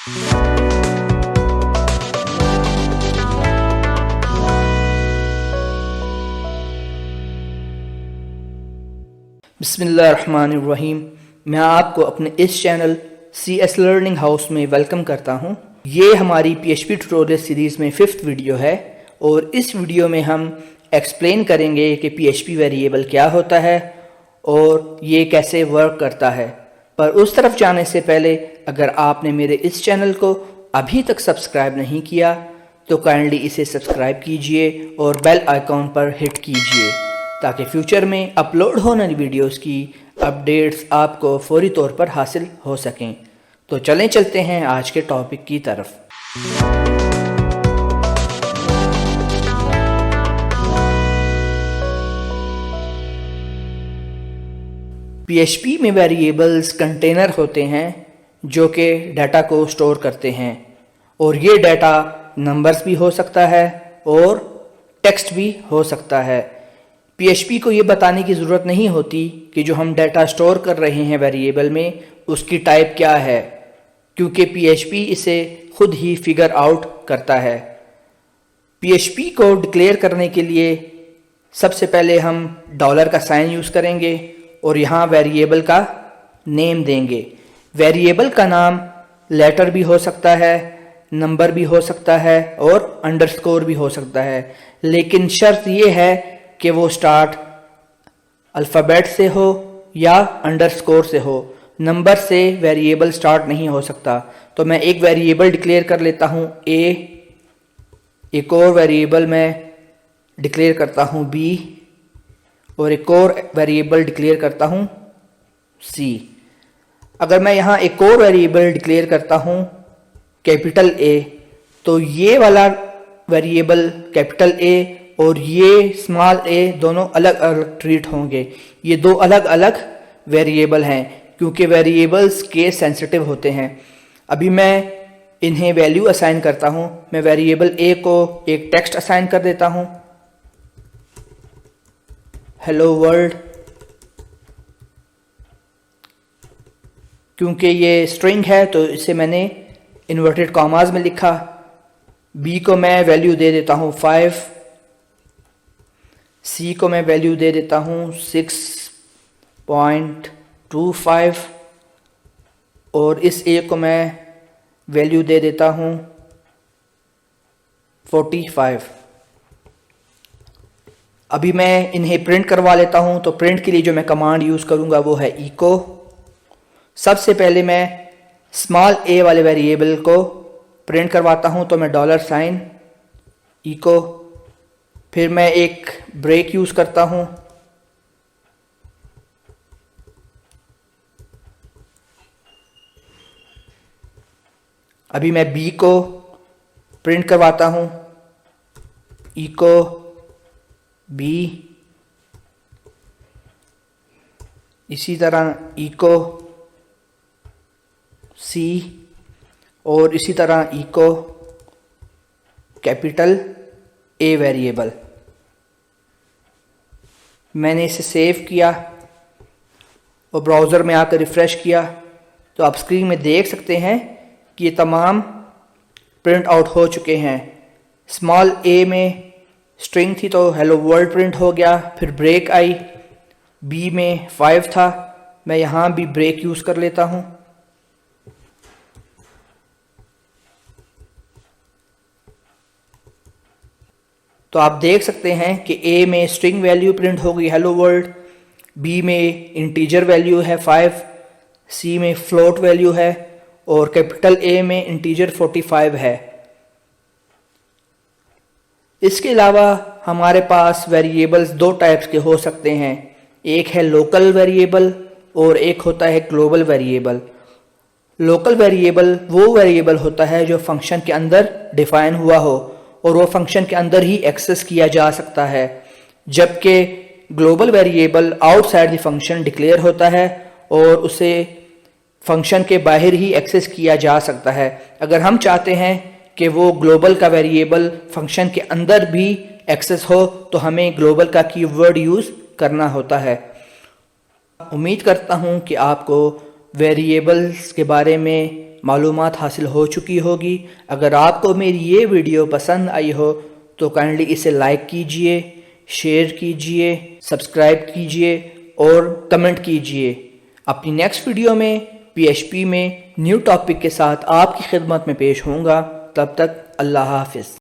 बिस्मिल्लाहिर्रहमानिर्रहीम। मैं आपको अपने इस चैनल CS लर्निंग हाउस में वेलकम करता हूं। ये हमारी PHP ट्यूटोरियल सीरीज़ में 5th वीडियो है और इस वीडियो में हम एक्सप्लेन करेंगे कि PHP वेरिएबल क्या होता है और ये कैसे वर्क करता है। पर उस तरफ जाने से पहले अगर आपने मेरे इस चैनल को अभी तक सब्सक्राइब नहीं किया तो काइंडली इसे सब्सक्राइब कीजिए और बेल आइकॉन पर हिट कीजिए ताकि फ्यूचर में अपलोड होने वाली वीडियोस की अपडेट्स आपको फौरी तौर पर हासिल हो सकें। तो चलते हैं आज के टॉपिक की तरफ। PHP में वेरिएबल्स कंटेनर होते हैं जो कि डाटा को स्टोर करते हैं और ये डाटा नंबर्स भी हो सकता है और टेक्स्ट भी हो सकता है। PHP को ये बताने की ज़रूरत नहीं होती कि जो हम डाटा स्टोर कर रहे हैं वेरिएबल में उसकी टाइप क्या है, क्योंकि PHP इसे खुद ही फिगर आउट करता है। PHP को डिक्लेयर करने के लिए सबसे पहले हम डॉलर का साइन यूज़ करेंगे और यहाँ वेरिएबल का नेम देंगे। वेरिएबल का नाम लेटर भी हो सकता है, नंबर भी हो सकता है और अंडरस्कोर भी हो सकता है, लेकिन शर्त ये है कि वो स्टार्ट अल्फ़ाबेट से हो या अंडरस्कोर से हो। नंबर से वेरिएबल स्टार्ट नहीं हो सकता। तो मैं एक वेरिएबल डिक्लेयर कर लेता हूँ A, एक और वेरिएबल मैं डिक्लेयर करता हूँ B और एक और वेरिएबल डिक्लेयर करता हूँ C। अगर मैं यहाँ एक और वेरिएबल डिक्लेयर करता हूँ कैपिटल A तो ये वाला वेरिएबल कैपिटल A और ये स्मॉल a दोनों अलग अलग ट्रीट होंगे। ये दो अलग अलग वेरिएबल हैं क्योंकि वेरिएबल्स केस सेंसिटिव होते हैं। अभी मैं इन्हें वैल्यू असाइन करता हूँ। मैं वेरिएबल a को एक टेक्स्ट असाइन कर देता हूँ, हेलो वर्ल्ड, क्योंकि ये स्ट्रिंग है तो इसे मैंने इन्वर्टेड कॉमास में लिखा। b को मैं वैल्यू दे देता हूँ 5, C को मैं वैल्यू दे देता हूँ 6.25 और इस A को मैं वैल्यू दे देता हूँ 45। अभी मैं इन्हें प्रिंट करवा लेता हूँ। तो प्रिंट के लिए जो मैं कमांड यूज़ करूँगा वो है echo। सबसे पहले मैं स्मॉल a वाले वेरिएबल को प्रिंट करवाता हूँ तो मैं डॉलर साइन echo, फिर मैं एक ब्रेक यूज़ करता हूँ। अभी मैं B को प्रिंट करवाता हूँ echo B, इसी तरह echo C और इसी तरह echo कैपिटल A वेरिएबल। मैंने इसे सेव किया और ब्राउज़र में आकर रिफ़्रेश किया तो आप स्क्रीन में देख सकते हैं कि ये तमाम प्रिंट आउट हो चुके हैं। स्मॉल a में स्ट्रिंग थी तो हेलो वर्ल्ड प्रिंट हो गया, फिर ब्रेक आई, b में 5 था, मैं यहाँ भी ब्रेक यूज़ कर लेता हूँ। तो आप देख सकते हैं कि A में स्ट्रिंग वैल्यू प्रिंट हो गई हेलो वर्ल्ड, B में इंटीजर वैल्यू है 5, C में फ्लोट वैल्यू है और कैपिटल A में इंटीजर 45 है। इसके अलावा हमारे पास वेरिएबल्स दो टाइप्स के हो सकते हैं, एक है लोकल वेरिएबल और एक होता है ग्लोबल वेरिएबल। लोकल वेरिएबल वो वेरिएबल होता है जो फंक्शन के अंदर डिफाइन हुआ हो और वो फंक्शन के अंदर ही एक्सेस किया जा सकता है, जबकि global variable outside the function declare होता है और उसे फंक्शन के बाहर ही एक्सेस किया जा सकता है। अगर हम चाहते हैं कि वो ग्लोबल का वेरिएबल फंक्शन के अंदर भी एक्सेस हो तो हमें ग्लोबल का कीवर्ड यूज़ करना होता है। उम्मीद करता हूँ कि आपको वेरिएबल्स के बारे में मालूमात हासिल हो चुकी होगी। अगर आपको मेरी ये वीडियो पसंद आई हो तो काइंडली इसे लाइक कीजिए, शेयर कीजिए, सब्सक्राइब कीजिए और कमेंट कीजिए। अपनी नेक्स्ट वीडियो में PHP में न्यू टॉपिक के साथ आपकी खिदमत में पेश होऊंगा। तब तक अल्लाह हाफिज़।